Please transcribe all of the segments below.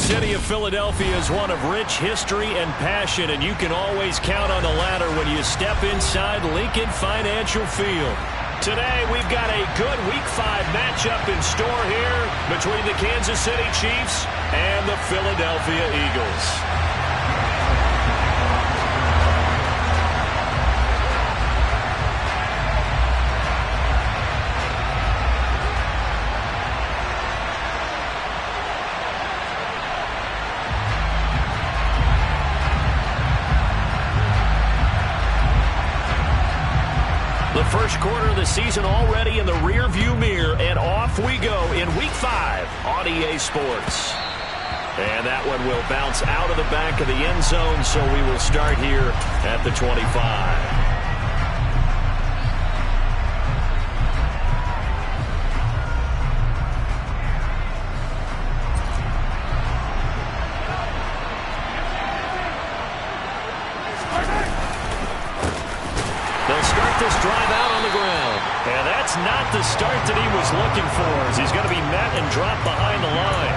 city of Philadelphia is one of rich history and passion, and you can always count on the latter when you step inside Lincoln Financial Field. Today, we've got a good Week 5 matchup in store here between the Kansas City Chiefs and the Philadelphia Eagles. The first quarter of the season already in the rearview mirror, and off we go in Week 5 on EA Sports. And that one will bounce out of the back of the end zone, so we will start here at the 25. This drive out on the ground. And that's not the start that he was looking for, as he's going to be met and dropped behind the line.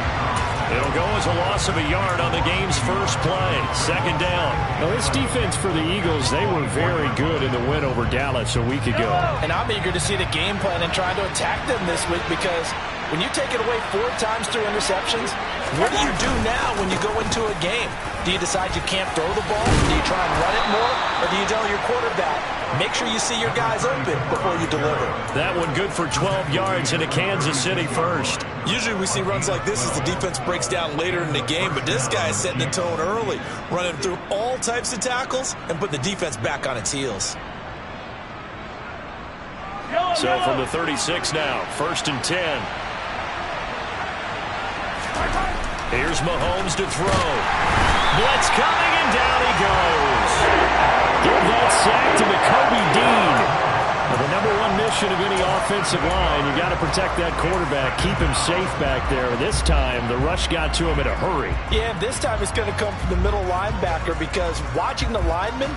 It'll go as a loss of a yard on the game's first play. Second down. Now, this defense for the Eagles, they were very good in the win over Dallas a week ago. And I'm eager to see the game plan and trying to attack them this week, because when you take it away 4 times through interceptions, what do you do now when you go into a game? Do you decide you can't throw the ball? Do you try and run it more? Or do you tell your quarterback, make sure you see your guys open before you deliver? That one good for 12 yards into Kansas City first. Usually we see runs like this as the defense breaks down later in the game, but this guy is setting the tone early, running through all types of tackles and putting the defense back on its heels. So from the 36 now, 1st and 10. Here's Mahomes to throw. Blitz coming, and down he goes. Give that sack to Nakobe Dean. Well, the #1 mission of any offensive line, you got to protect that quarterback, keep him safe back there. This time, the rush got to him in a hurry. Yeah, this time it's going to come from the middle linebacker, because watching the lineman,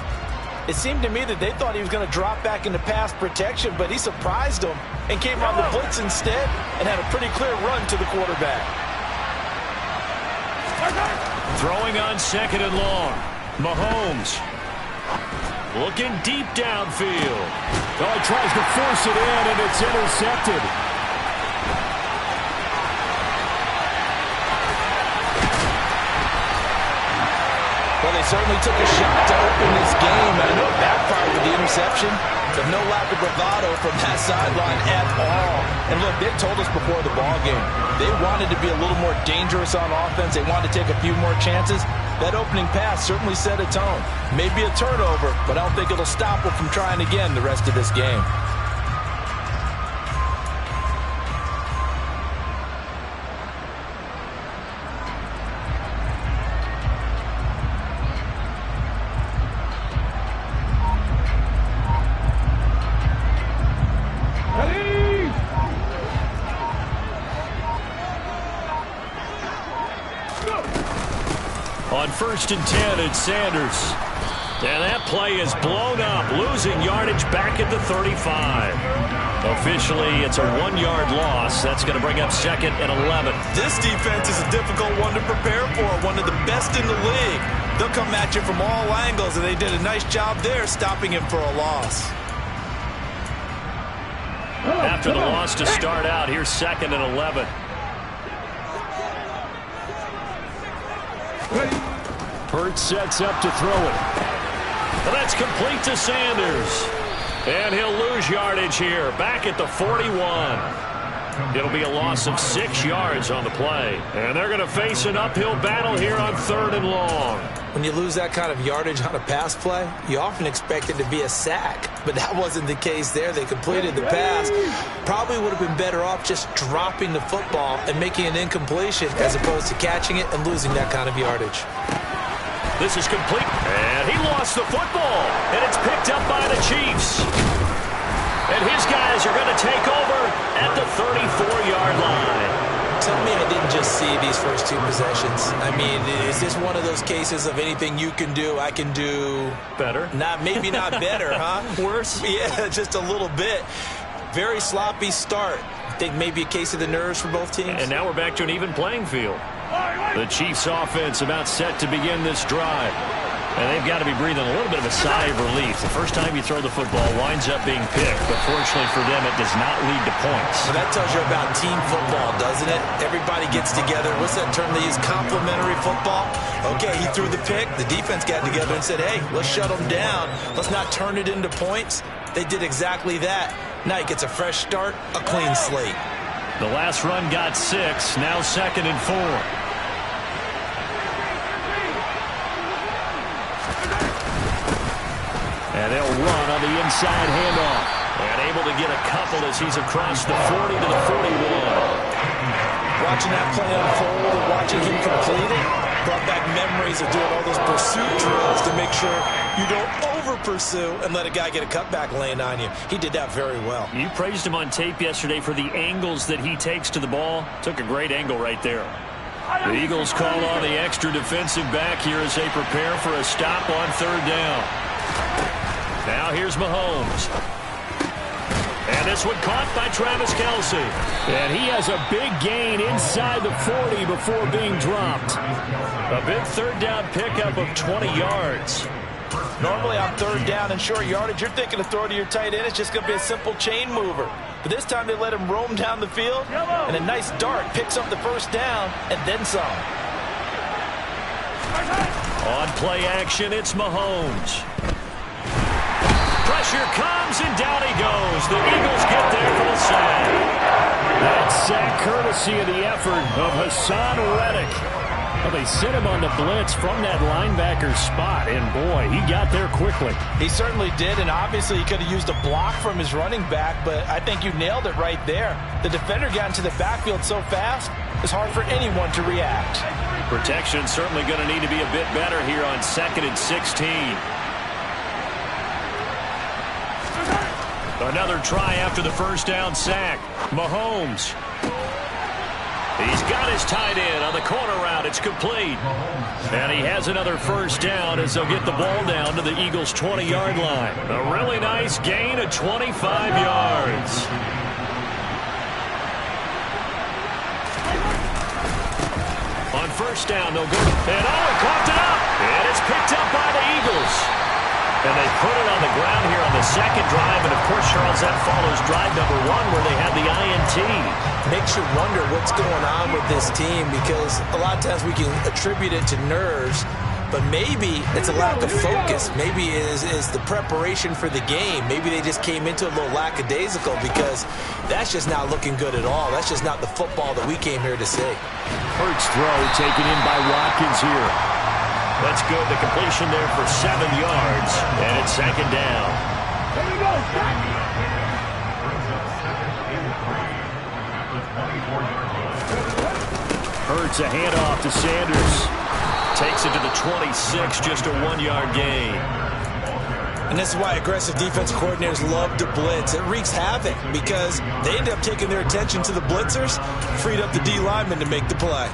it seemed to me that they thought he was going to drop back into pass protection, but he surprised them and came on the blitz instead and had a pretty clear run to the quarterback. Throwing on 2nd and long. Mahomes looking deep downfield. Oh, he tries to force it in, and it's intercepted. Well, they certainly took a shot to open this game, and I know it backfired with the interception, but no lack of bravado from that sideline at all. And look, they told us before the ball game, they wanted to be a little more dangerous on offense. They wanted to take a few more chances. That opening pass certainly set a tone. Maybe a turnover, but I don't think it'll stop them from trying again the rest of this game. On 1st and 10, it's Sanders. And that play is blown up, losing yardage back at the 35. Officially, it's a 1-yard loss. That's going to bring up 2nd and 11. This defense is a difficult one to prepare for, one of the best in the league. They'll come at you from all angles, and they did a nice job there stopping him for a loss. After the loss to start out, here's 2nd and 11. Hurts sets up to throw it. Well, that's complete to Sanders. And he'll lose yardage here, back at the 41. It'll be a loss of 6 yards on the play. And they're going to face an uphill battle here on 3rd and long. When you lose that kind of yardage on a pass play, you often expect it to be a sack. But that wasn't the case there. They completed the pass. Probably would have been better off just dropping the football and making an incompletion as opposed to catching it and losing that kind of yardage. This is complete. And he lost the football. And it's picked up by the Chiefs. And his guys are going to take over at the 34-yard line. Tell me I didn't just see these first 2 possessions. I mean, is this one of those cases of anything you can do, I can do better? Maybe not better, huh? Worse? Yeah, just a little bit. Very sloppy start. I think maybe a case of the nerves for both teams. And now we're back to an even playing field. The Chiefs offense about set to begin this drive. And they've got to be breathing a little bit of a sigh of relief. The first time you throw the football winds up being picked, but fortunately for them, it does not lead to points. Well, that tells you about team football, doesn't it? Everybody gets together. What's that term they use? Complementary football? Okay, he threw the pick. The defense got together and said, hey, let's shut them down. Let's not turn it into points. They did exactly that. Now he gets a fresh start, a clean slate. The last run got 6, now 2nd and 4. And they'll run on the inside handoff. And able to get a couple as he's across the 40 to the 41. Watching that play unfold and watching him complete it brought back memories of doing all those pursuit drills to make sure you don't over-pursue and let a guy get a cutback lane on you. He did that very well. You praised him on tape yesterday for the angles that he takes to the ball. Took a great angle right there. The Eagles call on the extra defensive back here as they prepare for a stop on 3rd down. Now here's Mahomes. And this one caught by Travis Kelce. And he has a big gain inside the 40 before being dropped. A big 3rd down pickup of 20 yards. Normally on 3rd down and short yardage, you're thinking to throw to your tight end. It's just going to be a simple chain mover. But this time they let him roam down the field. And a nice dart picks up the 1st down and then some. On play action, it's Mahomes. Pressure comes, and down he goes. The Eagles get there for the sack. That sack courtesy of the effort of Hassan Reddick. Well, they sent him on the blitz from that linebacker spot, and boy, he got there quickly. He certainly did, and obviously he could have used a block from his running back, but I think you nailed it right there. The defender got into the backfield so fast, it's hard for anyone to react. Protection certainly going to need to be a bit better here on 2nd and 16. Another try after the 1st down sack. Mahomes. He's got his tight end on the corner route. It's complete. And he has another 1st down as they'll get the ball down to the Eagles' 20-yard line. A really nice gain of 25 yards. On 1st down, they'll go. And he caught it up. And it's picked up by the Eagles. And they put it on the ground here on the 2nd drive. And, of course, Charles, that follows drive number 1 where they had the INT. Makes you wonder what's going on with this team because a lot of times we can attribute it to nerves, but maybe it's a lack of focus. Maybe it is the preparation for the game. Maybe they just came into a little lackadaisical because that's just not looking good at all. That's just not the football that we came here to see. Hurts throw taken in by Watkins here. That's good. The completion there for 7 yards, and it's 2nd down. Here we go. Hurts a handoff to Sanders. Takes it to the 26, just a 1-yard gain. And this is why aggressive defense coordinators love to blitz. It wreaks havoc because they end up taking their attention to the blitzers, freed up the D lineman to make the play.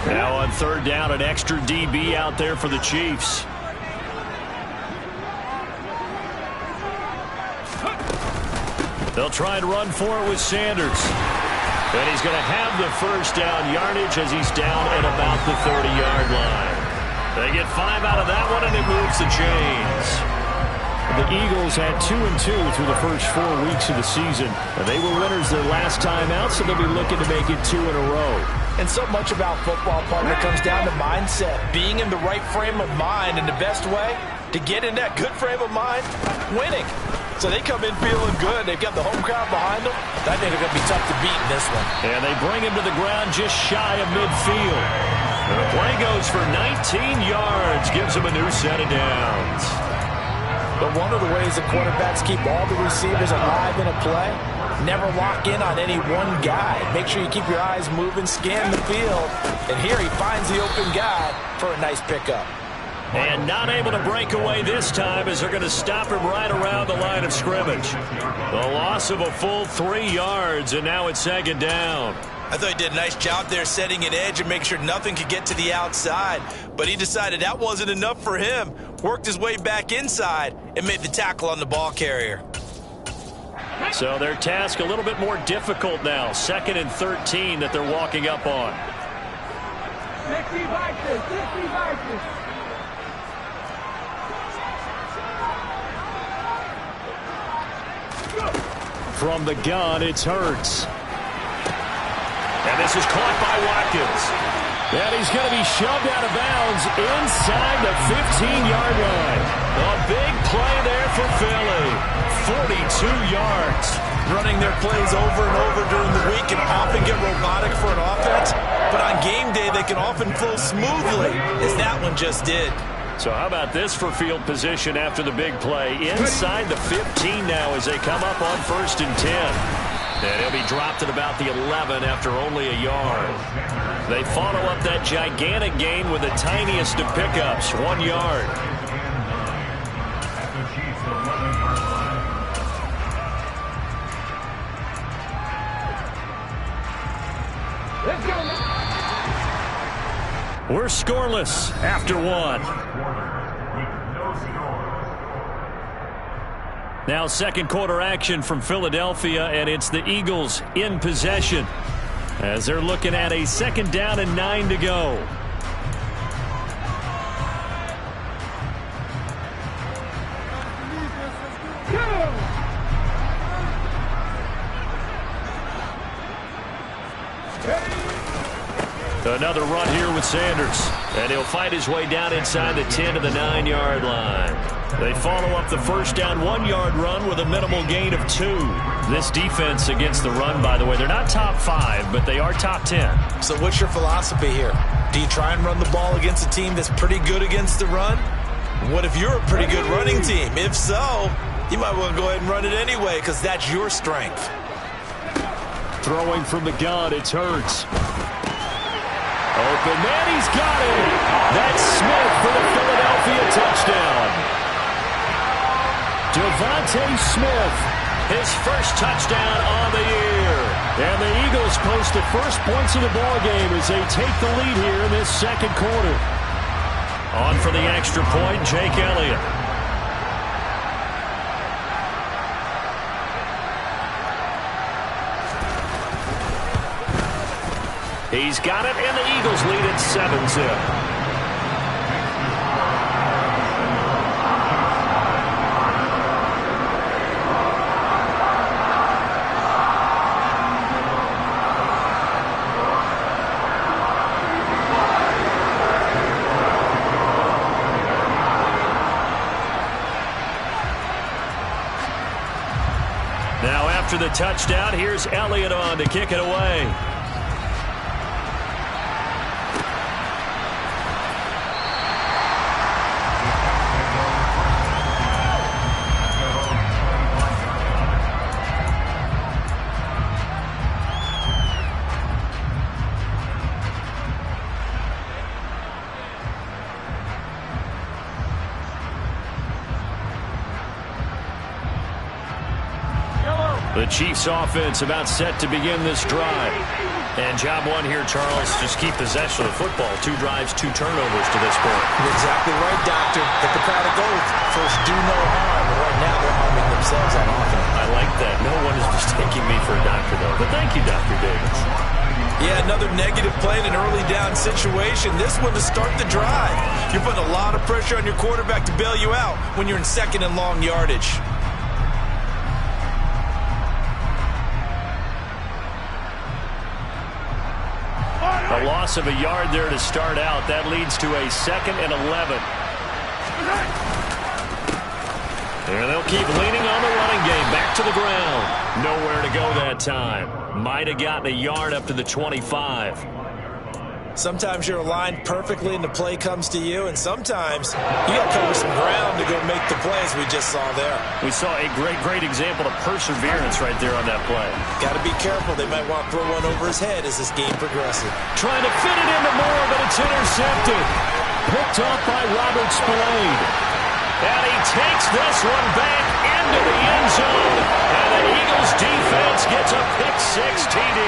Now on 3rd down, an extra DB out there for the Chiefs. They'll try and run for it with Sanders. And he's going to have the 1st down yardage as he's down at about the 30-yard line. They get 5 out of that one, and it moves the chains. The Eagles had 2-2 through the first 4 weeks of the season. And they were winners their last time out, so they'll be looking to make it 2 in a row. And so much about football, partner, comes down to mindset. Being in the right frame of mind, and the best way to get in that good frame of mind, winning. So they come in feeling good. They've got the home crowd behind them. I think they're going to be tough to beat in this one. And they bring him to the ground just shy of midfield. And the play goes for 19 yards, gives him a new set of downs. But one of the ways the quarterbacks keep all the receivers alive in a play, never lock in on any one guy. Make sure you keep your eyes moving, scan the field. And here he finds the open guy for a nice pickup. And not able to break away this time as they're going to stop him right around the line of scrimmage. The loss of a full 3 yards, and now it's 2nd down. I thought he did a nice job there setting an edge and making sure nothing could get to the outside. But he decided that wasn't enough for him. Worked his way back inside and made the tackle on the ball carrier. So their task a little bit more difficult now. 2nd and 13 that they're walking up on. From the gun, it's Hurts. And this is caught by Watkins. And he's going to be shoved out of bounds inside the 15-yard line. A big play there for Philly. 42 yards. Running their plays over and over during the week can often get robotic for an offense, but on game day they can often flow smoothly, as that one just did. So how about this for field position after the big play? Inside the 15 now as they come up on 1st and 10. And he'll be dropped at about the 11 after only a yard. They follow up that gigantic gain with the tiniest of pickups, 1 yard. We're scoreless after 1. Now 2nd quarter action from Philadelphia, and it's the Eagles in possession as they're looking at a 2nd down and 9 to go. Another run here with Sanders, and he'll fight his way down inside the 10 to the 9-yard line. They follow up the 1st down 1-yard run with a minimal gain of 2. This defense against the run, by the way, they're not top 5, but they are top 10. So what's your philosophy here? Do you try and run the ball against a team that's pretty good against the run? What if you're a pretty good running team? If so, you might want to go ahead and run it anyway because that's your strength. Throwing from the gun, it's Hurts. Open man, he's got it. That's Smith for the Philadelphia touchdown. Devontae Smith, his first touchdown on the year. And the Eagles post the first points of the ballgame as they take the lead here in this 2nd quarter. On for the extra point, Jake Elliott. He's got it, and the Eagles lead at 7-zip. Now after the touchdown, here's Elliott on to kick it away. The Chiefs offense about set to begin this drive. And job 1 here, Charles, just keep possession of the football. 2 drives, 2 turnovers to this point. You're exactly right, Doctor. Hippocratic oath. First, do no harm. And right now, they're harming themselves on offense. I like that. No one is mistaking me for a doctor, though. But thank you, Dr. Davis. Yeah, another negative play in an early down situation. This one to start the drive. You're putting a lot of pressure on your quarterback to bail you out when you're in 2nd and long yardage. A loss of a yard there to start out. That leads to a 2nd and 11. And they'll keep leaning on the running game. Back to the ground. Nowhere to go that time. Might have gotten a yard up to the 25. Sometimes you're aligned perfectly and the play comes to you, and sometimes you got to cover some ground to go make the play, as we just saw there. We saw a great example of perseverance right there on that play. Got to be careful. They might want to throw one over his head as this game progresses. Trying to fit it into Moore, but it's intercepted. Picked off by Robert Spillane. And he takes this one back into the end zone. And the Eagles defense gets a pick-6 TD.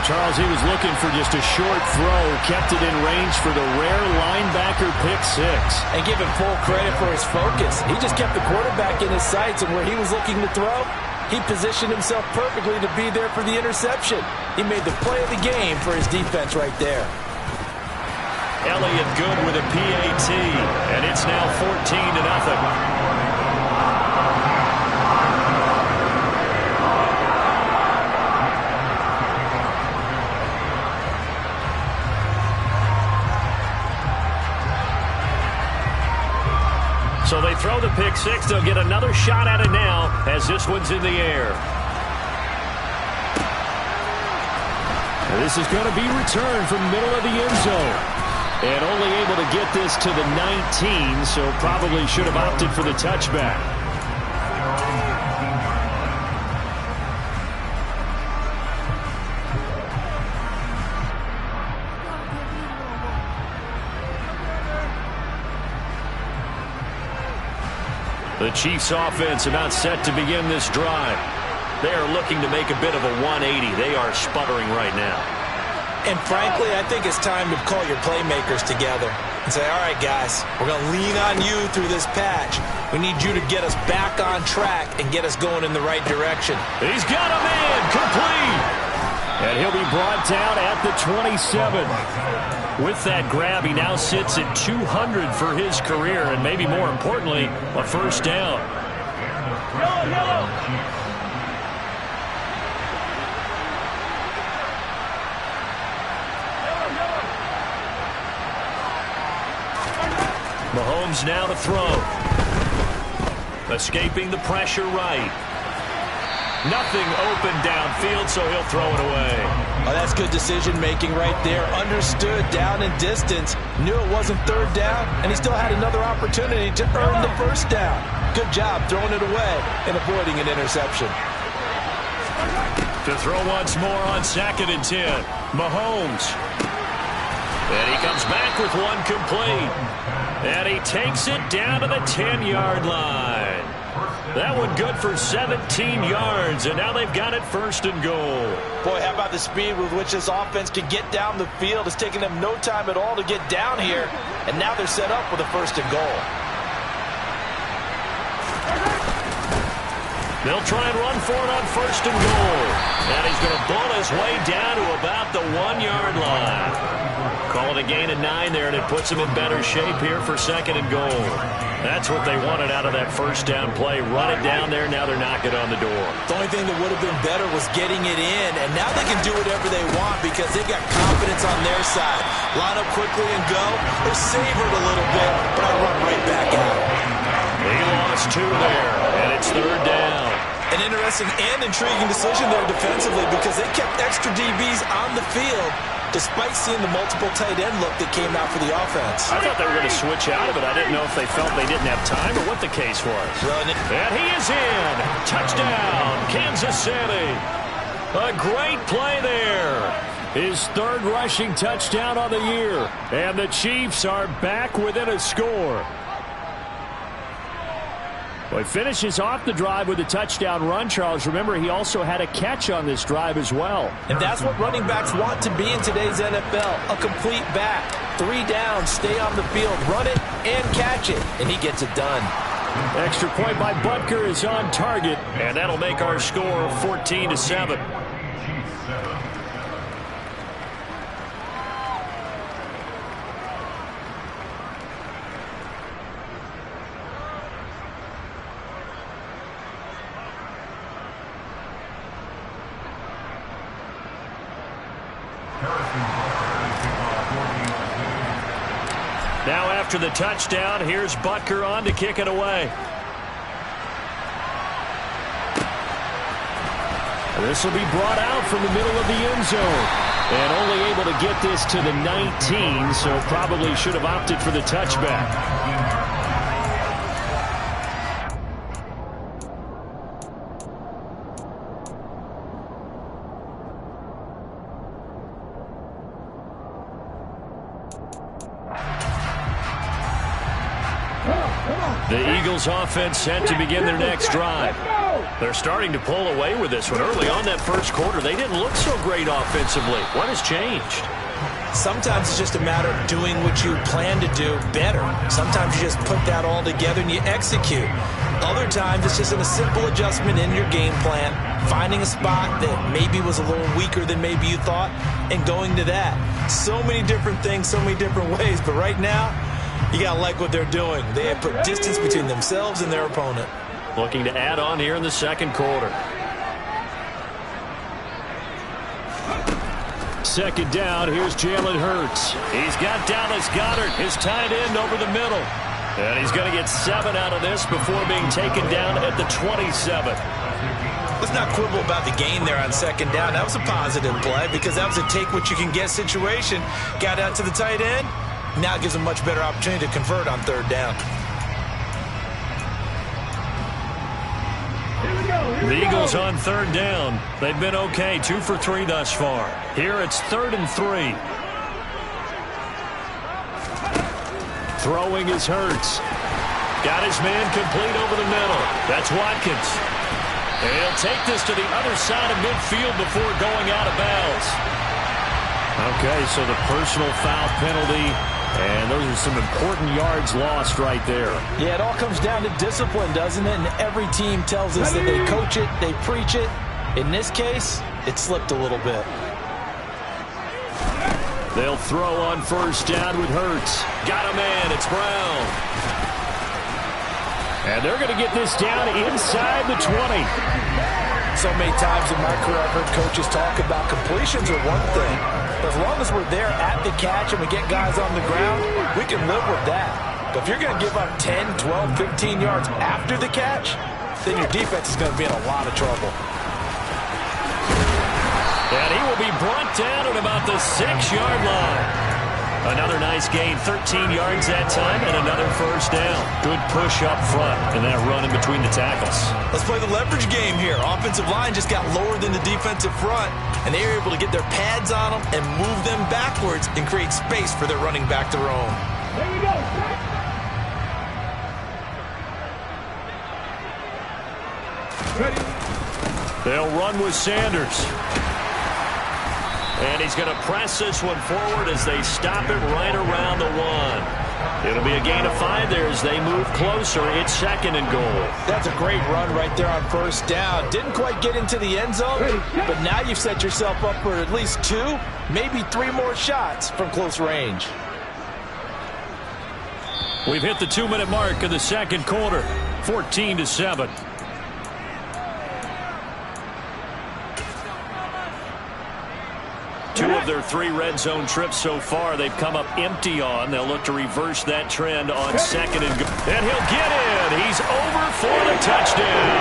Charles, he was looking for just a short throw, kept it in range for the rare linebacker pick six. And give him full credit for his focus. He just kept the quarterback in his sights, and where he was looking to throw, he positioned himself perfectly to be there for the interception. He made the play of the game for his defense right there. Elliott good with a PAT, and it's now 14-0. So they throw the pick six. They'll get another shot at it now as this one's in the air. And this is going to be returned from middle of the end zone. And only able to get this to the 19, so probably should have opted for the touchback. The Chiefs offense about set to begin this drive. They are looking to make a bit of a 180. They are sputtering right now. And frankly, I think it's time to call your playmakers together and say, all right, guys, we're going to lean on you through this patch. We need you to get us back on track and get us going in the right direction. He's got a man complete. And he'll be brought down at the 27. With that grab, he now sits at 200 for his career, and maybe more importantly, a first down. Yellow. Mahomes now to throw. Escaping the pressure right. Nothing open downfield, so he'll throw it away. Oh, that's good decision-making right there. Understood down and distance. Knew it wasn't third down, and he still had another opportunity to earn the first down. Good job throwing it away and avoiding an interception. To throw once more on 2nd and 10. Mahomes. And he comes back with one complete. And he takes it down to the 10-yard line. That one good for 17 yards, and now they've got it 1st and goal. Boy, how about the speed with which this offense can get down the field? It's taken them no time at all to get down here, and now they're set up with a 1st and goal. They'll try and run for it on 1st and goal. And he's going to bull his way down to about the 1-yard line. Call it a gain of 9 there, and it puts them in better shape here for 2nd and goal. That's what they wanted out of that first down play. Run it down there. Now they're knocking on the door. The only thing that would have been better was getting it in, and now they can do whatever they want because they've got confidence on their side. Line up quickly and go. They're savored a little bit, but I run right back out. He lost 2 there, and it's 3rd down. An interesting and intriguing decision there defensively because they kept extra DBs on the field despite seeing the multiple tight end look that came out for the offense. I thought they were going to switch out of it. I didn't know if they felt they didn't have time or what the case was. And he is in. Touchdown, Kansas City. A great play there. His 3rd rushing touchdown on the year. And the Chiefs are back within a score. Well, he finishes off the drive with a touchdown run, Charles. Remember, he also had a catch on this drive as well. And that's what running backs want to be in today's NFL, a complete back. 3 down, stay on the field, run it, and catch it. And he gets it done. Extra point by Butker is on target. And that'll make our score 14-7. Now after the touchdown, here's Butker on to kick it away. This will be brought out from the middle of the end zone. And only able to get this to the 19, so probably should have opted for the touchback. The Eagles offense set to begin their next drive. They're starting to pull away with this one. Early on that first quarter, they didn't look so great offensively. What has changed? Sometimes it's just a matter of doing what you plan to do better. Sometimes you just put that all together and you execute. Other times it's just a simple adjustment in your game plan, finding a spot that maybe was a little weaker than maybe you thought, and going to that. So many different things, so many different ways, but right now, you got to like what they're doing. They have put distance between themselves and their opponent. Looking to add on here in the second quarter. Second down, here's Jalen Hurts. He's got Dallas Goedert, his tight end, over the middle. And he's going to get 7 out of this before being taken down at the 27. Let's not quibble about the gain there on second down. That was a positive play because that was a take-what-you-can-get situation. Got out to the tight end. Now it gives a much better opportunity to convert on third down. The Eagles on third down. They've been okay, 2 for 3 thus far. Here it's 3rd and 3. Throwing is Hurts. Got his man complete over the middle. That's Watkins. And he'll take this to the other side of midfield before going out of bounds. Okay, so the personal foul penalty, and those are some important yards lost right there. Yeah, it all comes down to discipline, doesn't it? And every team tells us that they coach it, they preach it. In this case, it slipped a little bit. They'll throw on first down with Hurts. Got a man, it's Brown. And they're going to get this down inside the 20. So many times in my career, I've heard coaches talk about completions are one thing. But as long as we're there at the catch and we get guys on the ground, we can live with that. But if you're going to give up 10, 12, 15 yards after the catch, then your defense is going to be in a lot of trouble. And he will be brought down at about the 6-yard line. Another nice gain, 13 yards that time, and another first down. Good push up front, and that run in between the tackles. Let's play the leverage game here. Offensive line just got lower than the defensive front, and they were able to get their pads on them and move them backwards and create space for their running back to roam. There you go. Ready. They'll run with Sanders. And he's going to press this one forward as they stop it right around the 1. It'll be a gain of 5 there as they move closer. It's 2nd and goal. That's a great run right there on first down. Didn't quite get into the end zone, but now you've set yourself up for at least 2, maybe 3 more shots from close range. We've hit the 2-minute mark of the second quarter, 14-7. Two of their 3 red zone trips so far they've come up empty on. They'll look to reverse that trend on 2nd and goal. And he'll get in. He's over for the touchdown.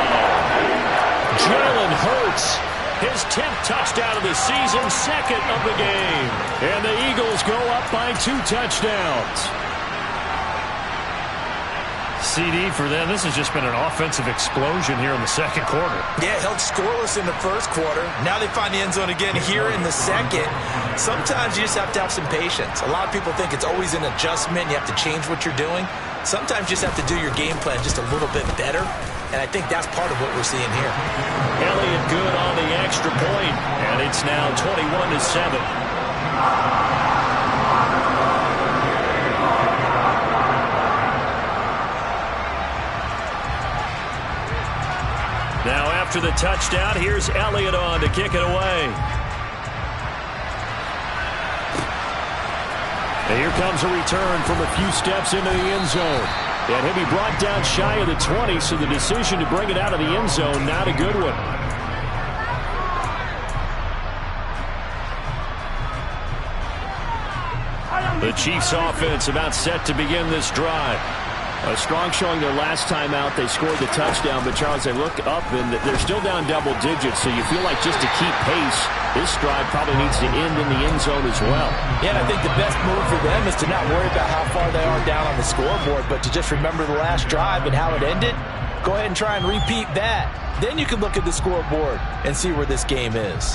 Jalen Hurts. His 10th touchdown of the season, 2nd of the game. And the Eagles go up by 2 touchdowns. CD for them. This has just been an offensive explosion here in the second quarter. Yeah, held scoreless in the first quarter. Now they find the end zone again here in the second. Sometimes you just have to have some patience. A lot of people think it's always an adjustment. You have to change what you're doing. Sometimes you just have to do your game plan just a little bit better. And I think that's part of what we're seeing here. Elliott good on the extra point, and it's now 21-7. Now after the touchdown, here's Elliott on to kick it away. And here comes a return from a few steps into the end zone. And he'll be brought down shy of the 20, so the decision to bring it out of the end zone, not a good one. The Chiefs offense about set to begin this drive. A strong showing their last time out. They scored the touchdown, but Charles, they look up and they're still down double digits, so you feel like just to keep pace, this drive probably needs to end in the end zone as well. Yeah, and I think the best move for them is to not worry about how far they are down on the scoreboard, but to just remember the last drive and how it ended. Go ahead and try and repeat that. Then you can look at the scoreboard and see where this game is.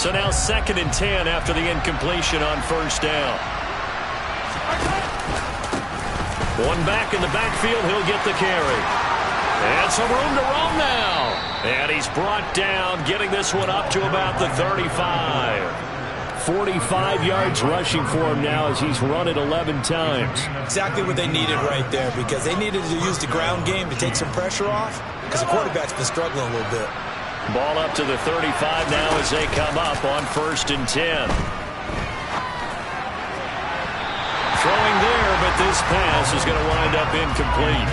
So now 2nd and 10 after the incompletion on first down. One back in the backfield. He'll get the carry. And some room to roam now. And he's brought down, getting this one up to about the 35. 45 yards rushing for him now as he's run it 11 times. Exactly what they needed right there, because they needed to use the ground game to take some pressure off, because the quarterback's been struggling a little bit. Ball up to the 35 now as they come up on 1st and 10. Throwing there, but this pass is going to wind up incomplete.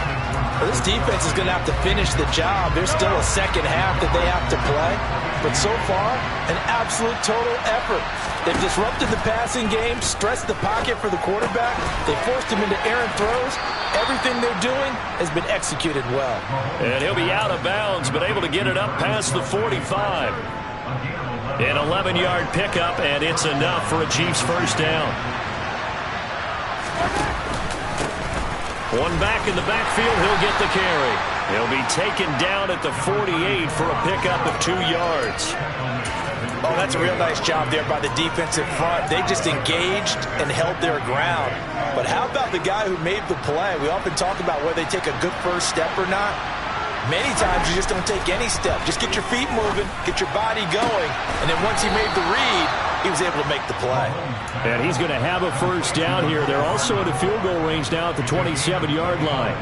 Well, this defense is going to have to finish the job. There's still a second half that they have to play. But so far, an absolute total effort. They've disrupted the passing game, stressed the pocket for the quarterback. They forced him into errant throws. Everything they're doing has been executed well. And he'll be out of bounds, but able to get it up past the 45. An 11-yard pickup, and it's enough for a Chiefs first down. One back in the backfield, he'll get the carry. He'll be taken down at the 48 for a pickup of 2 yards. Oh, that's a real nice job there by the defensive front. They just engaged and held their ground. But how about the guy who made the play? We often talk about whether they take a good first step or not. Many times you just don't take any step. Just get your feet moving, get your body going, and then once he made the read, he was able to make the play. And he's going to have a first down here. They're also at a field goal range now at the 27-yard line.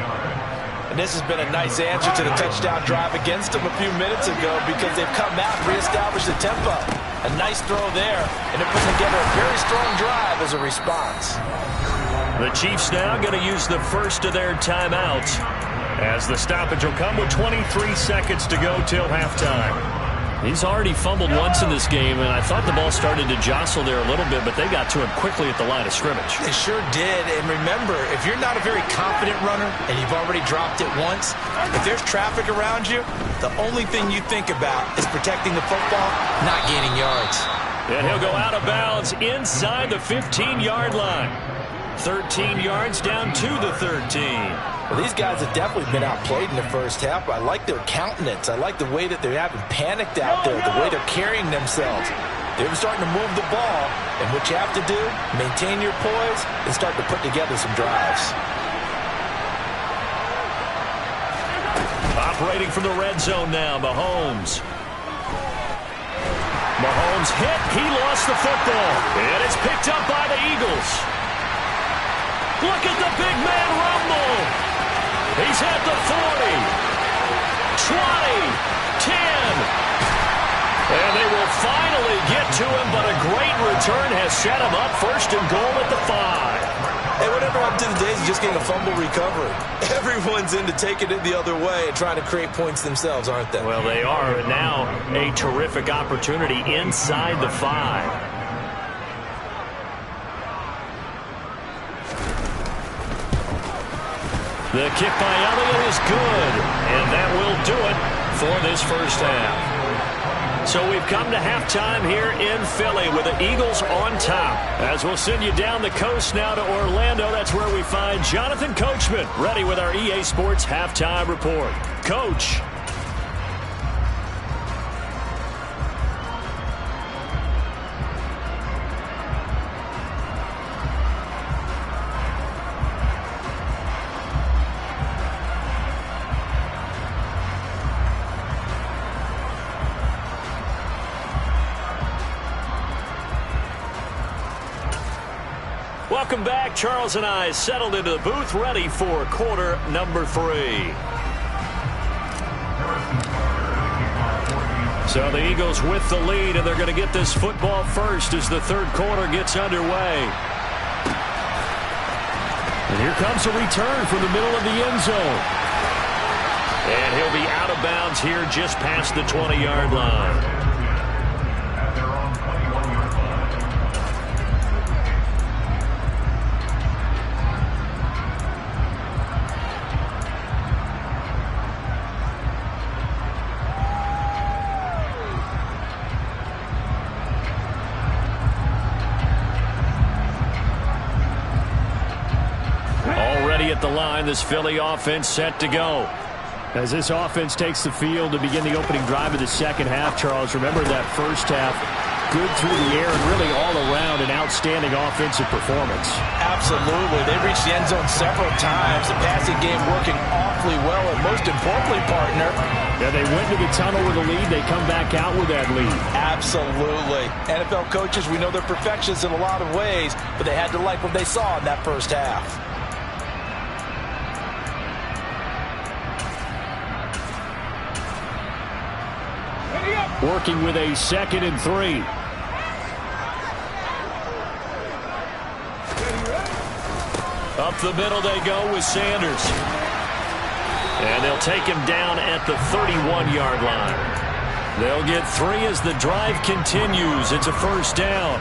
And this has been a nice answer to the touchdown drive against them a few minutes ago, because they've come out and reestablished the tempo. A nice throw there, and they're putting together a very strong drive as a response. The Chiefs now going to use the first of their timeouts, as the stoppage will come with 23 seconds to go till halftime. He's already fumbled once in this game, and I thought the ball started to jostle there a little bit, but they got to him quickly at the line of scrimmage. They sure did. And remember, if you're not a very confident runner and you've already dropped it once, if there's traffic around you, the only thing you think about is protecting the football, not gaining yards. And he'll go out of bounds inside the 15-yard line. 13 yards down to the 13. Well, these guys have definitely been outplayed in the first half. I like their countenance. I like the way that they're having panicked out there, the way they're carrying themselves. They're starting to move the ball, and what you have to do, maintain your poise and start to put together some drives. Operating from the red zone now, Mahomes. Mahomes hit. He lost the football, and it's picked up by the Eagles. Look at the big man rumble. He's at the 40, 20, 10. And they will finally get to him, but a great return has set him up 1st and goal at the 5. Hey, whatever happened to the days of just getting a fumble recovery? Everyone's into taking it the other way and trying to create points themselves, aren't they? Well, they are. And now a terrific opportunity inside the 5. The kick by Elliott is good, and that will do it for this first half. So we've come to halftime here in Philly with the Eagles on top. As we'll send you down the coast now to Orlando, that's where we find Jonathan Coachman, ready with our EA Sports Halftime Report. Coach. Welcome back. Charles and I settled into the booth, ready for quarter number 3. So the Eagles with the lead, and they're going to get this football first as the third quarter gets underway. And here comes a return from the middle of the end zone. And he'll be out of bounds here just past the 20-yard line. At the line, this Philly offense set to go. As this offense takes the field to begin the opening drive of the second half, Charles, remember that first half, good through the air and really all around an outstanding offensive performance. Absolutely. They reached the end zone several times. The passing game working awfully well, and most importantly, partner, Yeah, they went to the tunnel with a lead. They come back out with that lead. absolutely. NFL coaches, we know they're perfectionists in a lot of ways, but they had to like what they saw in that first half. Working with a 2nd and 3. Up the middle they go with Sanders. And they'll take him down at the 31-yard line. They'll get 3 as the drive continues. It's a first down.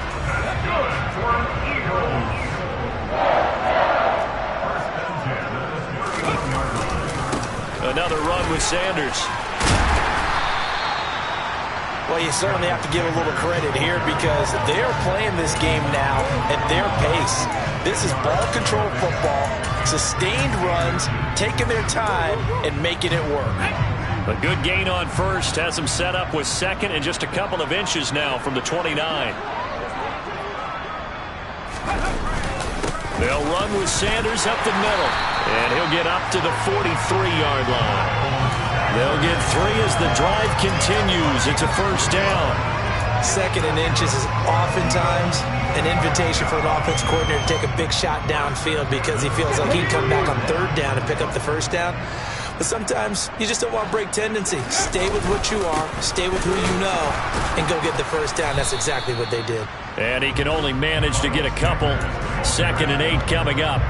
Another run with Sanders. Well, you certainly have to give a little credit here because they're playing this game now at their pace. This is ball control football, sustained runs, taking their time, and making it work. A good gain on first has them set up with 2nd and just a couple of inches now from the 29. They'll run with Sanders up the middle, and he'll get up to the 43-yard line. They'll get 3 as the drive continues. It's a first down. 2nd and inches is oftentimes an invitation for an offense coordinator to take a big shot downfield because he feels like he can come back on 3rd down and pick up the first down. But sometimes you just don't want to break tendency. Stay with what you are, stay with who you know, and go get the first down. That's exactly what they did. And he can only manage to get a couple. 2nd and 8 coming up.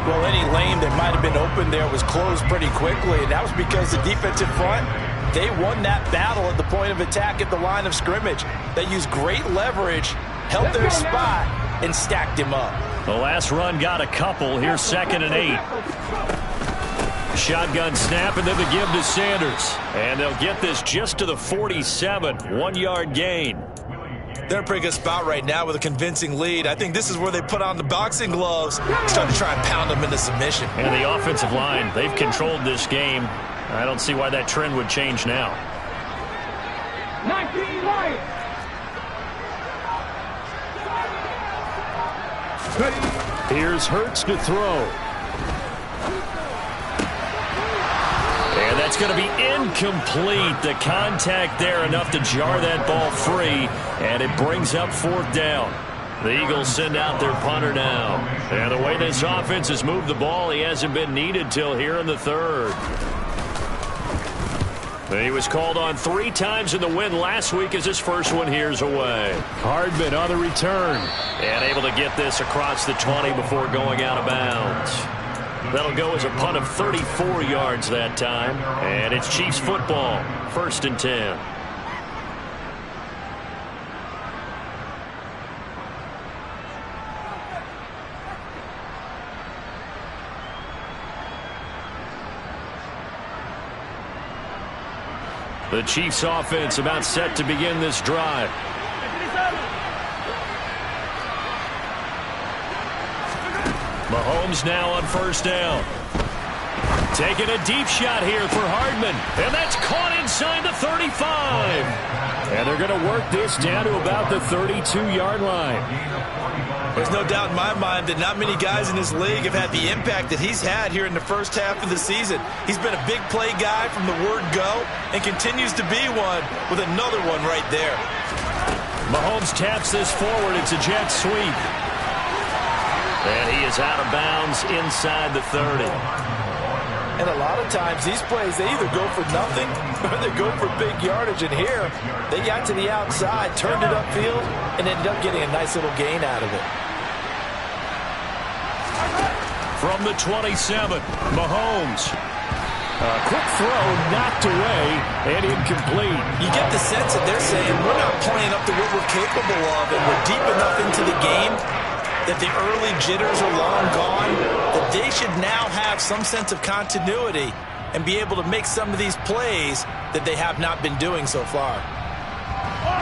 Well, any lane that might have been open there was closed pretty quickly, and that was because the defensive front, they won that battle at the point of attack at the line of scrimmage. They used great leverage, held their spot, and stacked him up. The last run got a couple. Here's 2nd and 8. Shotgun snap, and then the give to Sanders. And they'll get this just to the 47. 1-yard gain. They're in a pretty good spot right now with a convincing lead. I think this is where they put on the boxing gloves, start to try and pound them into submission. And the offensive line, they've controlled this game. I don't see why that trend would change now. 19 Lions. Here's Hurts to throw. And that's going to be incomplete. The contact there enough to jar that ball free, and it brings up 4th down. The Eagles send out their punter now. And the way this offense has moved the ball, he hasn't been needed till here in the 3rd. He was called on 3 times in the win last week as his first one here's away. Hardman on the return. And able to get this across the 20 before going out of bounds. That'll go as a punt of 34 yards that time. And it's Chiefs football, 1st and 10. The Chiefs offense about set to begin this drive. Mahomes now on 1st down. Taking a deep shot here for Hardman. And that's caught inside the 35. And they're going to work this down to about the 32-yard line. There's no doubt in my mind that not many guys in this league have had the impact that he's had here in the first half of the season. He's been a big play guy from the word go and continues to be one with another one right there. Mahomes taps this forward. It's a jet sweep. And he is out of bounds inside the 30. And a lot of times these plays, they either go for nothing or they go for big yardage. And here, they got to the outside, turned it upfield, and ended up getting a nice little gain out of it. From the 27, Mahomes. A quick throw knocked away and incomplete. You get the sense that they're saying we're not playing up to what we're capable of, and we're deep enough into the game that the early jitters are long gone, that they should now have some sense of continuity and be able to make some of these plays that they have not been doing so far.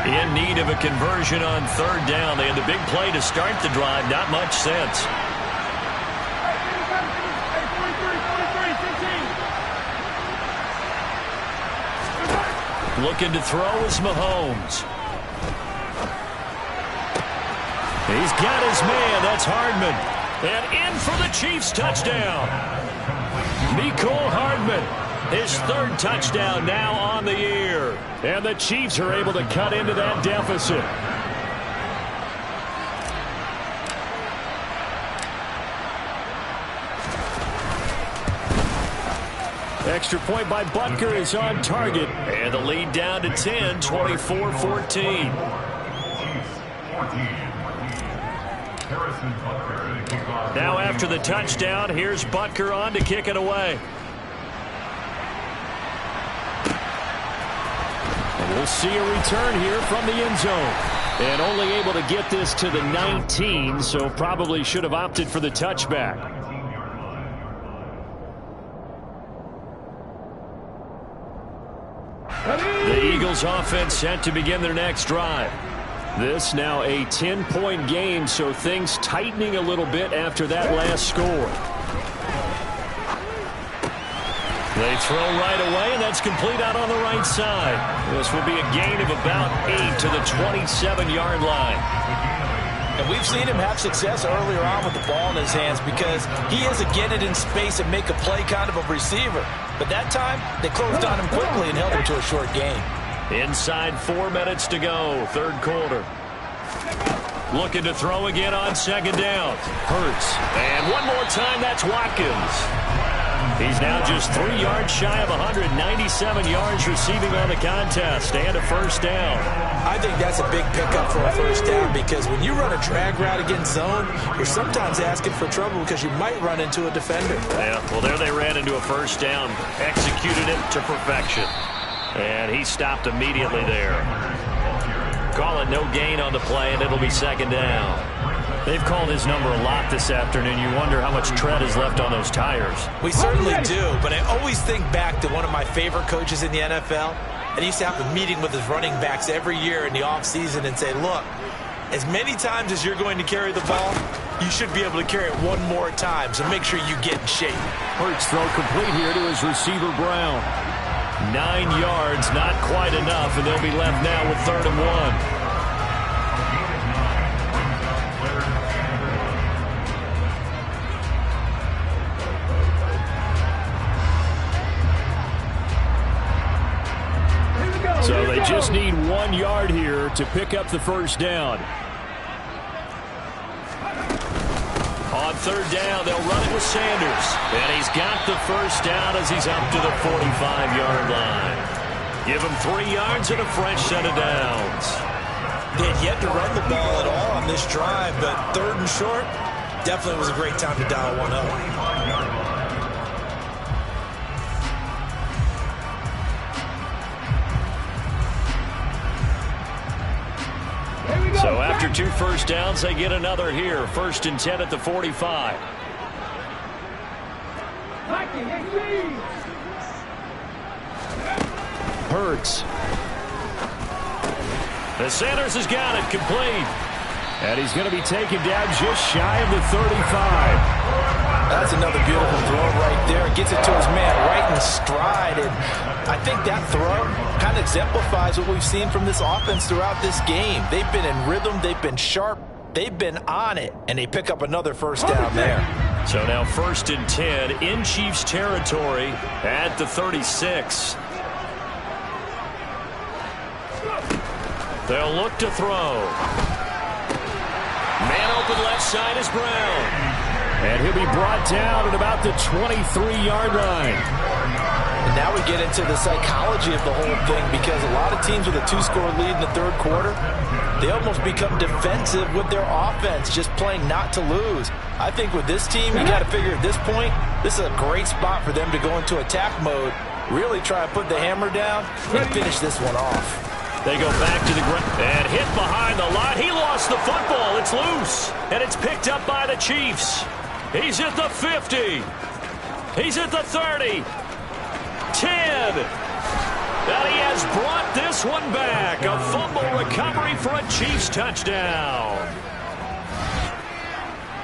In need of a conversion on 3rd down. They had the big play to start the drive. Not much sense. Looking to throw is Mahomes. He's got his man. That's Hardman. And in for the Chiefs touchdown. Mecole Hardman, his third touchdown now on the year. And the Chiefs are able to cut into that deficit. Extra point by Butker is on target. And the lead down to 10, 24-14. Now after the touchdown, here's Butker on to kick it away. And we'll see a return here from the end zone. And only able to get this to the 19, so probably should have opted for the touchback. The Eagles offense set to begin their next drive. This now a 10-point game, so things tightening a little bit after that last score. They throw right away, and that's complete out on the right side. This will be a gain of about 8 to the 27-yard line. And we've seen him have success earlier on with the ball in his hands because he is a get it in space and make a play kind of a receiver. But that time, they closed on him quickly and held him to a short gain. Inside 4 minutes to go, third quarter. Looking to throw again on second down. Hurts. And one more time, that's Watkins. He's now just 3 yards shy of 197 yards receiving on the contest and a first down. I think that's a big pickup for a first down because when you run a drag route against zone, you're sometimes asking for trouble because you might run into a defender. Yeah, well, there they ran into a first down, executed it to perfection. And he stopped immediately there. Call it no gain on the play, and it'll be second down. They've called his number a lot this afternoon. You wonder how much tread is left on those tires. We certainly do, but I always think back to one of my favorite coaches in the NFL. And he used to have a meeting with his running backs every year in the offseason and say, look, as many times as you're going to carry the ball, you should be able to carry it one more time, so make sure you get in shape. Hurts throw complete here to his receiver, Brown. 9 yards, not quite enough, and they'll be left now with 3rd and 1. So they just need 1 yard here to pick up the first down. On 3rd down, they'll run it with Sanders. And he's got the first down as he's up to the 45-yard line. Give him 3 yards and a fresh set of downs. They had yet to run the ball at all on this drive, but 3rd and short definitely was a great time to dial one up. So after 2 first downs, they get another here. 1st and 10 at the 45. Hurts. The Sanders has got it complete. And he's going to be taken down just shy of the 35. That's another beautiful throw right there. Gets it to his man right in stride. And I think that throw kind of exemplifies what we've seen from this offense throughout this game. They've been in rhythm. They've been sharp. They've been on it. And they pick up another first down there. So now 1st and 10 in Chiefs territory at the 36. They'll look to throw. Man open left side is Brown. And he'll be brought down at about the 23-yard line. And now we get into the psychology of the whole thing because a lot of teams with a 2-score lead in the 3rd quarter, they almost become defensive with their offense, just playing not to lose. I think with this team, you got to figure at this point, this is a great spot for them to go into attack mode, really try to put the hammer down and finish this one off. They go back to the ground and hit behind the line. He lost the football. It's loose, and it's picked up by the Chiefs. He's at the 50. He's at the 30. 10. And he has brought this one back. A fumble recovery for a Chiefs touchdown.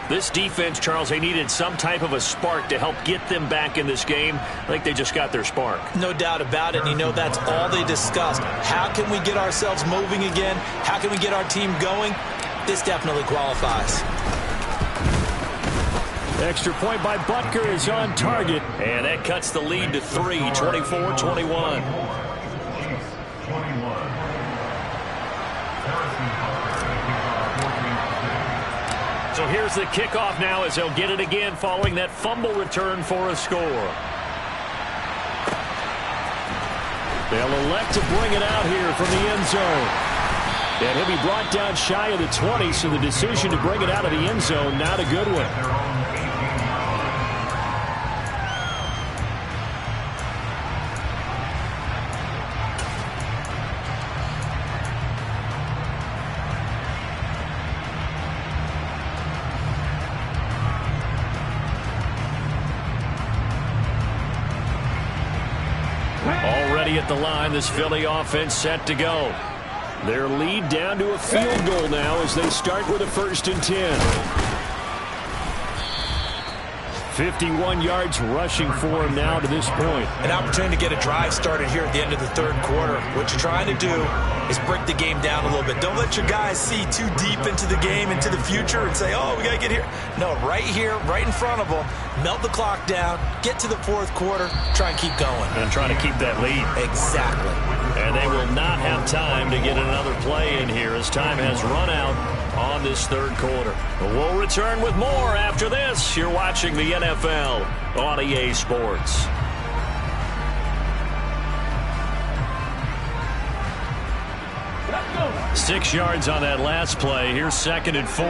This defense, Charles, they needed some type of a spark to help get them back in this game. I think they just got their spark. No doubt about it. And you know, that's all they discussed. How can we get ourselves moving again? How can we get our team going? this definitely qualifies. Extra point by Butker is on target. And that cuts the lead to 3, 24-21. So here's the kickoff now as they'll get it again following that fumble return for a score. They'll elect to bring it out here from the end zone. And he'll be brought down shy of the 20, so the decision to bring it out of the end zone, not a good one. Already at the line, this Philly offense set to go. Their lead down to a field goal now as they start with a 1st and 10. 51 yards rushing for him now to this point. An opportunity to get a drive started here at the end of the third quarter. What you're trying to do is break the game down a little bit. Don't let your guys see too deep into the game, into the future, and say, oh, we got to get here. No, right here, right in front of them, melt the clock down, get to the fourth quarter, try and keep going. And try to keep that lead. Exactly. And they will not have time to get another play in here as time has run out on this third quarter. But we'll return with more after this. You're watching the NFL on EA Sports. Let's go. 6 yards on that last play. Here's 2nd and 4.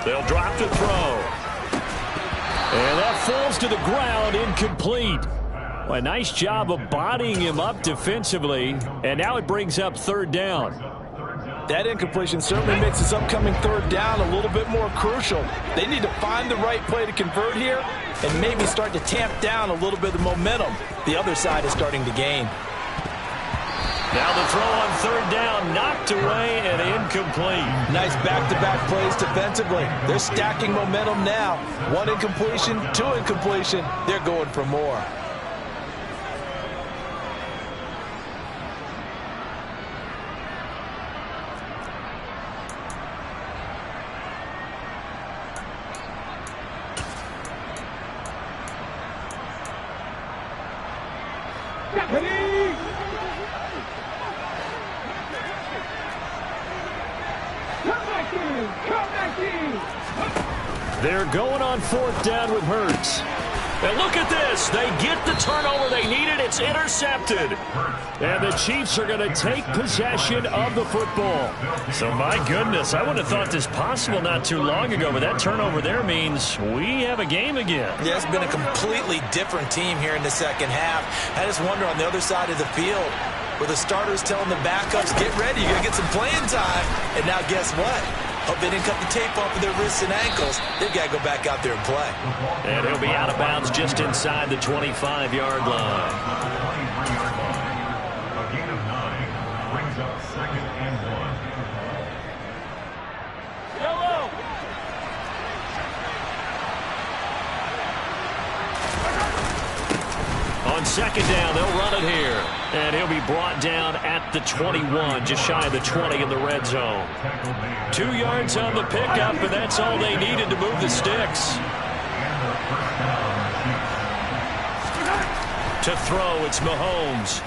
They'll drop to throw. And that falls to the ground, incomplete. A nice job of bodying him up defensively, and now it brings up 3rd down. That incompletion certainly makes this upcoming 3rd down a little bit more crucial. They need to find the right play to convert here and maybe start to tamp down a little bit of the momentum the other side is starting to gain. Now the throw on 3rd down, knocked away and incomplete. Nice back-to-back plays defensively. They're stacking momentum now. 1 incompletion, 2 incompletion. They're going for more. They're going on 4th down with Hurts. And look at this. They get the turnover they needed. It's intercepted. And the Chiefs are going to take possession of the football. So, my goodness, I wouldn't have thought this possible not too long ago, but that turnover there means we have a game again. Yeah, it's been a completely different team here in the second half. I just wonder on the other side of the field, where the starters telling the backups, get ready, you're going to get some playing time. And now guess what? Hope they didn't cut the tape off of their wrists and ankles. They've got to go back out there and play. And he'll be out of bounds just inside the 25-yard line. A gain of 9 brings up 2nd and 1. Yellow! On 2nd down, they'll run it here. And he'll be brought down at the 21, just shy of the 20 in the red zone. 2 yards on the pickup, and that's all they needed to move the sticks. To throw, it's Mahomes.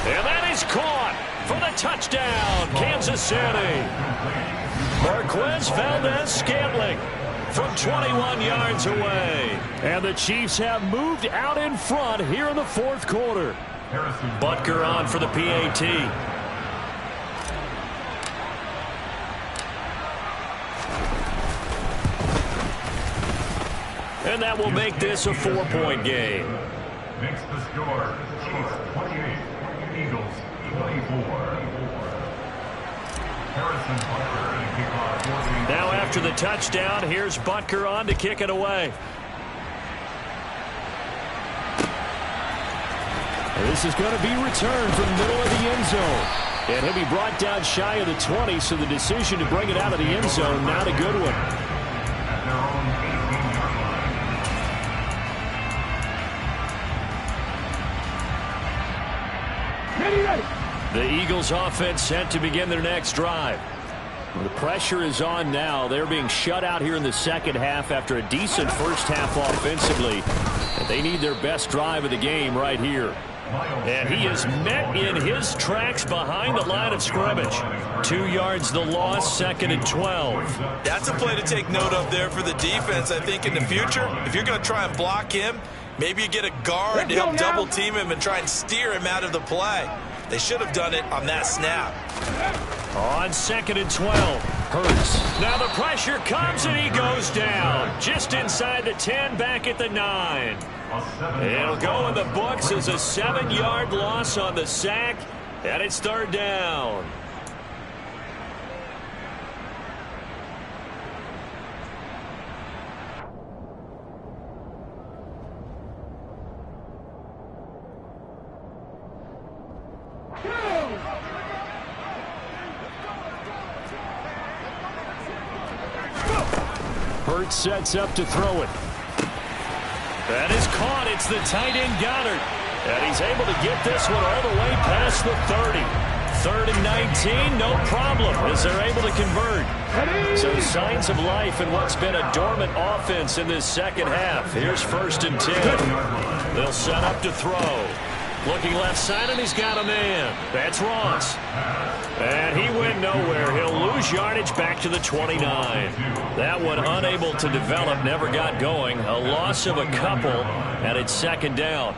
And that is caught for the touchdown, Kansas City. Marquez Valdes-Scantling from 21 yards away. And the Chiefs have moved out in front here in the 4th quarter. Butker on for the PAT. And that will make this a 4-point game. Makes the score Chiefs 28, Eagles 24. Harrison Butker and kickoff. Now after the touchdown, here's Butker on to kick it away. This is going to be returned from the middle of the end zone. And he'll be brought down shy of the 20, so the decision to bring it out of the end zone, not a good one. At their own 18-yard line. The The Eagles offense set to begin their next drive. The pressure is on now. They're being shut out here in the second half after a decent first half offensively. And they need their best drive of the game right here. And he is met in his tracks behind the line of scrimmage. 2 yards the loss, 2nd and 12. That's a play to take note of there for the defense. I think in the future, if you're going to try and block him, maybe you get a guard to help double team him and try and steer him out of the play. They should have done it on that snap. On 2nd and 12, Hurts. Now the pressure comes and he goes down. Just inside the 10, back at the 9. It'll go in the books as a 7-yard loss on the sack, and it's 3rd down. Hurts sets up to throw it. That is caught. It's the tight end Goddard. And he's able to get this one all the way past the 30. 3rd and 19, no problem, as they're able to convert. So signs of life in what's been a dormant offense in this second half. Here's 1st and 10. They'll set up to throw. Looking left side, and he's got a man. That's Ross. And he went nowhere. He'll lose yardage back to the 29. That one unable to develop, never got going. A loss of a couple, and it's 2nd down.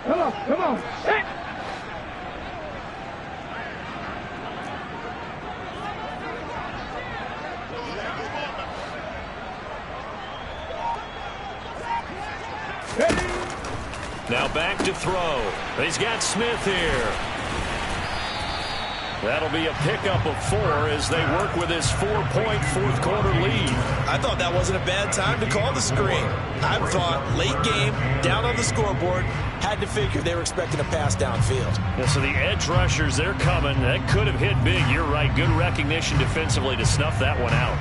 Come on, set. Now back to throw. He's got Smith here. That'll be a pickup of 4 as they work with this 4-point fourth-quarter lead. I thought that wasn't a bad time to call the screen. I thought late game, down on the scoreboard, had to figure they were expecting a pass downfield. Yeah, so the edge rushers, they're coming. That could have hit big. You're right. Good recognition defensively to snuff that one out.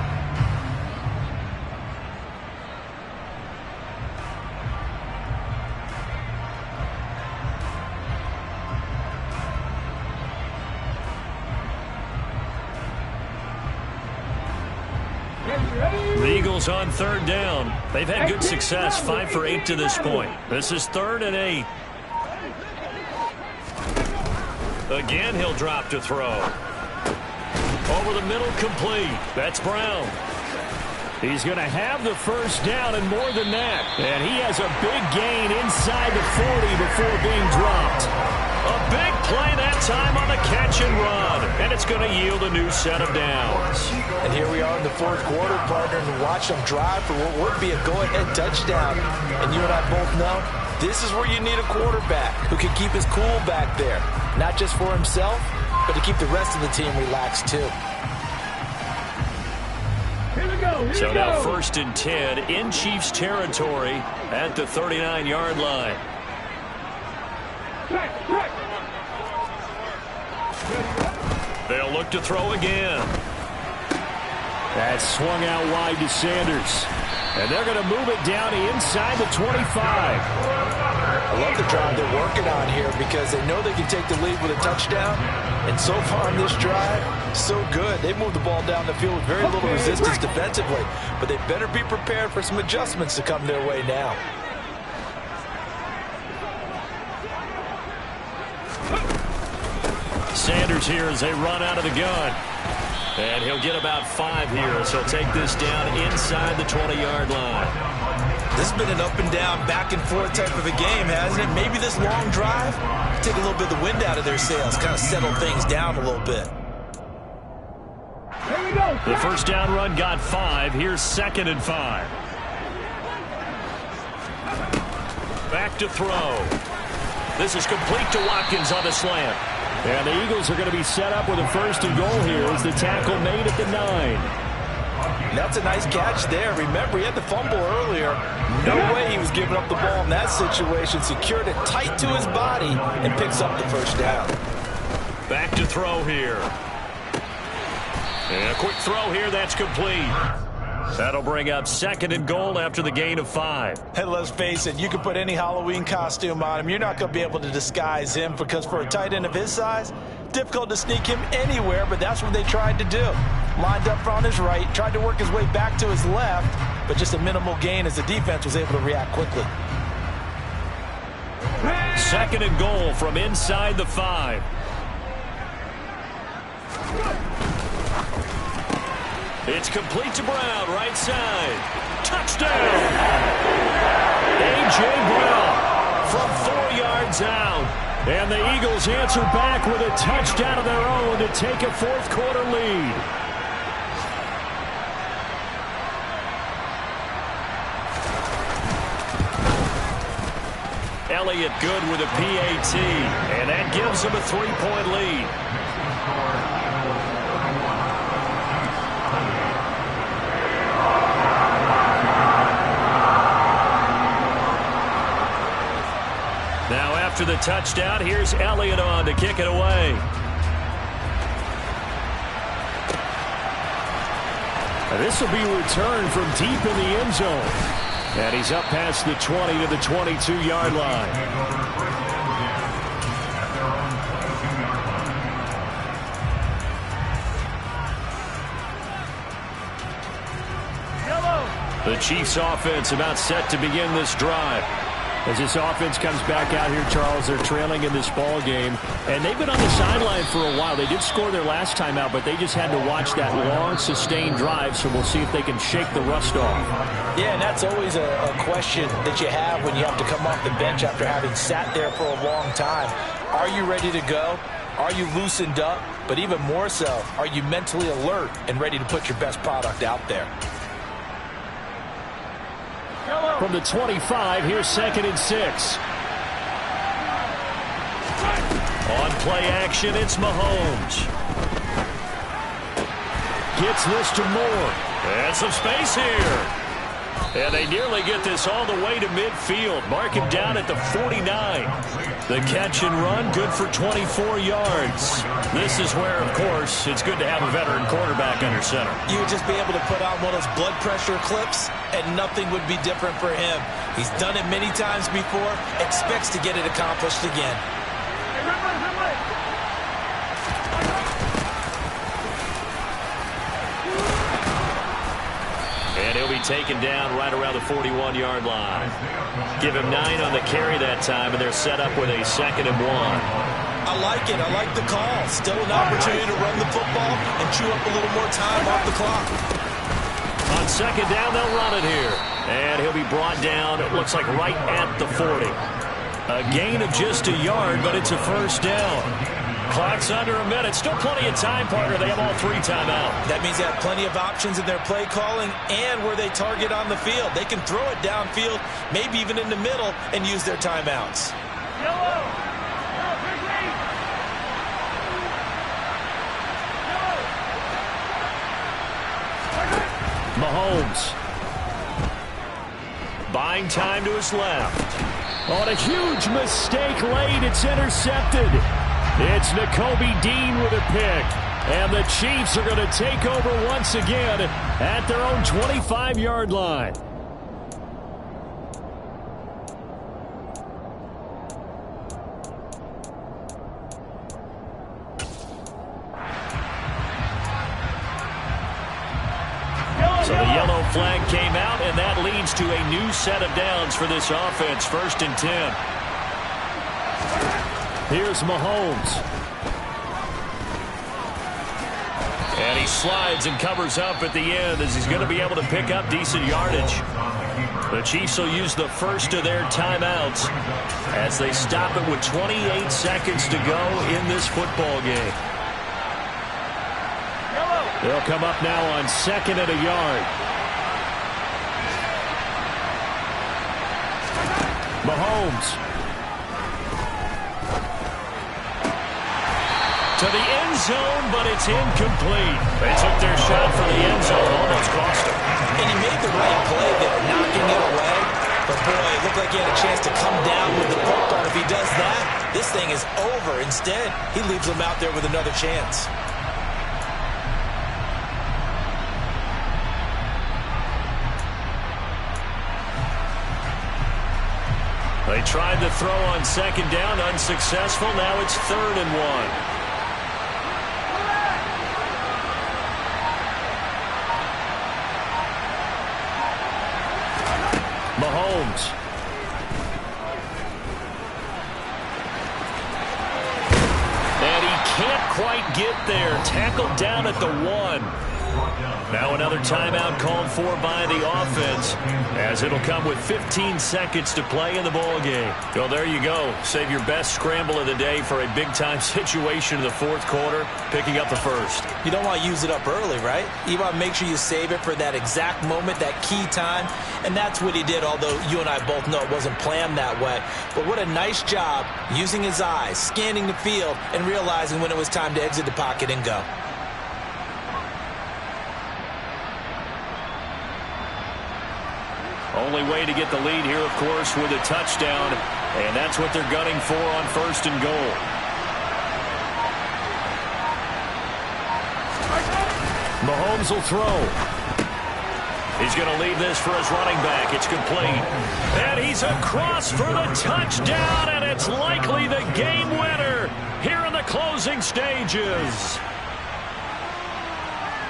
The Eagles on 3rd down. They've had good success, 5 for 8 to this point. This is 3rd and 8. Again, he'll drop to throw. Over the middle, complete. That's Brown. He's going to have the first down and more than that. And he has a big gain inside the 40 before being dropped. A big play that time on the catch and run. And it's going to yield a new set of downs. And here we are in the 4th quarter, partner, and watch them drive for what would be a go-ahead touchdown. And you and I both know this is where you need a quarterback who can keep his cool back there. Not just for himself, but to keep the rest of the team relaxed too. So now 1st and 10 in Chiefs territory at the 39-yard line. They'll look to throw again. That swung out wide to Sanders. And they're going to move it down inside the 25. I love the drive they're working on here because they know they can take the lead with a touchdown. And so far in this drive, so good. They moved the ball down the field with very little resistance defensively. But they better be prepared for some adjustments to come their way now. Sanders here as they run out of the gun. And he'll get about 5 here, so he'll take this down inside the 20-yard line. This has been an up-and-down, back-and-forth type of a game, hasn't it? Maybe this long drive take a little bit of the wind out of their sails, kind of settle things down a little bit. The first down run got 5. Here's 2nd and 5. Back to throw. This is complete to Watkins on the slant. And the Eagles are going to be set up with a 1st and goal here as the tackle made at the 9. And that's a nice catch there. Remember, he had the fumble earlier. No way he was giving up the ball in that situation. Secured it tight to his body and picks up the first down. Back to throw here. And a quick throw here. That's complete. That'll bring up 2nd and goal after the gain of 5. And let's face it, you can put any Halloween costume on him. You're not going to be able to disguise him because for a tight end of his size, difficult to sneak him anywhere, but that's what they tried to do. Lined up on his right, tried to work his way back to his left, but just a minimal gain as the defense was able to react quickly. 2nd and goal from inside the 5. It's complete to Brown, right side. Touchdown! A.J. Brown from 4 yards out. And the Eagles answer back with a touchdown of their own to take a 4th quarter lead. Elliott good with a PAT, and that gives him a 3-point lead. Now after the touchdown, here's Elliott on to kick it away. And this will be returned from deep in the end zone. And he's up past the 20 to the 22-yard line. The Chiefs offense about set to begin this drive. As this offense comes back out here, Charles, they're trailing in this ball game, and they've been on the sideline for a while. They did score their last time out, but they just had to watch that long, sustained drive, so we'll see if they can shake the rust off. Yeah, and that's always a question that you have when you have to come off the bench after having sat there for a long time. Are you ready to go? Are you loosened up? But even more so, are you mentally alert and ready to put your best product out there? From the 25, here's 2nd and 6. On play action, it's Mahomes. Gets this to Moore. And some space here. And they nearly get this all the way to midfield. Mark him down at the 49. The catch and run, good for 24 yards. This is where, of course, it's good to have a veteran quarterback under center. You would just be able to put on one of those blood pressure clips, and nothing would be different for him. He's done it many times before, expects to get it accomplished again. And he'll be taken down right around the 41-yard line. Give him 9 on the carry that time, and they're set up with a 2nd and 1. I like it. I like the call. Still an opportunity to run the football and chew up a little more time off the clock. On 2nd down, they'll run it here. And he'll be brought down, it looks like right at the 40. A gain of just a yard, but it's a 1st down. Clock's under a minute. Still plenty of time, partner. They have all 3 timeouts. That means they have plenty of options in their play calling and where they target on the field. They can throw it downfield, maybe even in the middle, and use their timeouts. Mahomes. Buying time to his left. On a huge mistake late, it's intercepted. It's Nakobe Dean with a pick. And the Chiefs are going to take over once again at their own 25-yard line. So the yellow flag came out, and that leads to a new set of downs for this offense. 1st and 10. Here's Mahomes. And he slides and covers up at the end as he's going to be able to pick up decent yardage. The Chiefs will use the first of their timeouts as they stop it with 28 seconds to go in this football game. They'll come up now on 2nd and a yard. Mahomes. To the end zone, but it's incomplete. They took their shot for the end zone, almost cost him. And he made the right play there, knocking it away. But boy, it looked like he had a chance to come down with the football. If he does that, this thing is over. Instead, he leaves him out there with another chance. They tried to throw on second down, unsuccessful. Now it's 3rd and 1. Mahomes. And he can't quite get there. Tackled down at the 1. Now another timeout called for by the offense, as it'll come with 15 seconds to play in the ball game. Well, there you go. Save your best scramble of the day for a big-time situation in the 4th quarter, picking up the 1st. You don't want to use it up early, right? You want to make sure you save it for that exact moment, that key time, and that's what he did, although you and I both know it wasn't planned that way. But what a nice job using his eyes, scanning the field, and realizing when it was time to exit the pocket and go. Only way to get the lead here, of course, with a touchdown, and that's what they're gunning for on 1st and goal. Mahomes will throw. He's going to leave this for his running back. It's complete. And he's across for the touchdown, and it's likely the game winner here in the closing stages.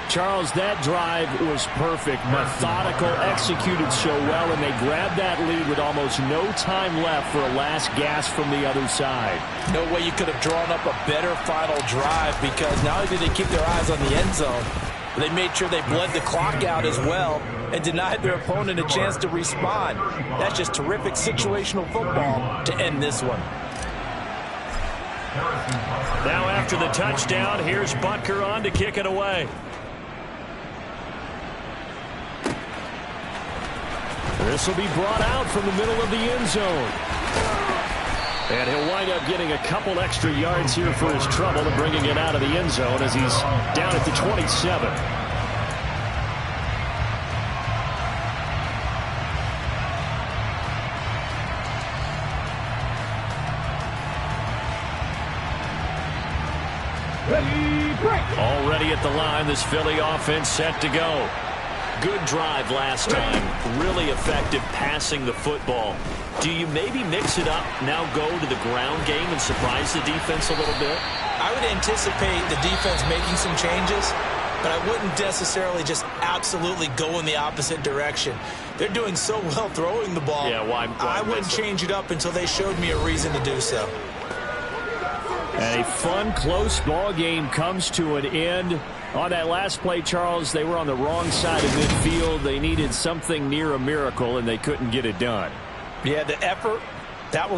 Charles, that drive was perfect, methodical, executed so well, and they grabbed that lead with almost no time left for a last gasp from the other side. No way you could have drawn up a better final drive, because not only did they keep their eyes on the end zone, they made sure they bled the clock out as well and denied their opponent a chance to respond. That's just terrific situational football to end this one. Now after the touchdown, here's Butker on to kick it away. This will be brought out from the middle of the end zone. And he'll wind up getting a couple extra yards here for his trouble and bringing it out of the end zone as he's down at the 27. Already at the line, this Philly offense set to go. Good drive last time. Really effective passing the football. Do you maybe mix it up, now go to the ground game and surprise the defense a little bit? I would anticipate the defense making some changes, but I wouldn't necessarily just absolutely go in the opposite direction. They're doing so well throwing the ball. Yeah, why I wouldn't change it up until they showed me a reason to do so. And a fun, close ball game comes to an end. On that last play, Charles, they were on the wrong side of midfield. They needed something near a miracle, and they couldn't get it done. Yeah, the effort, that was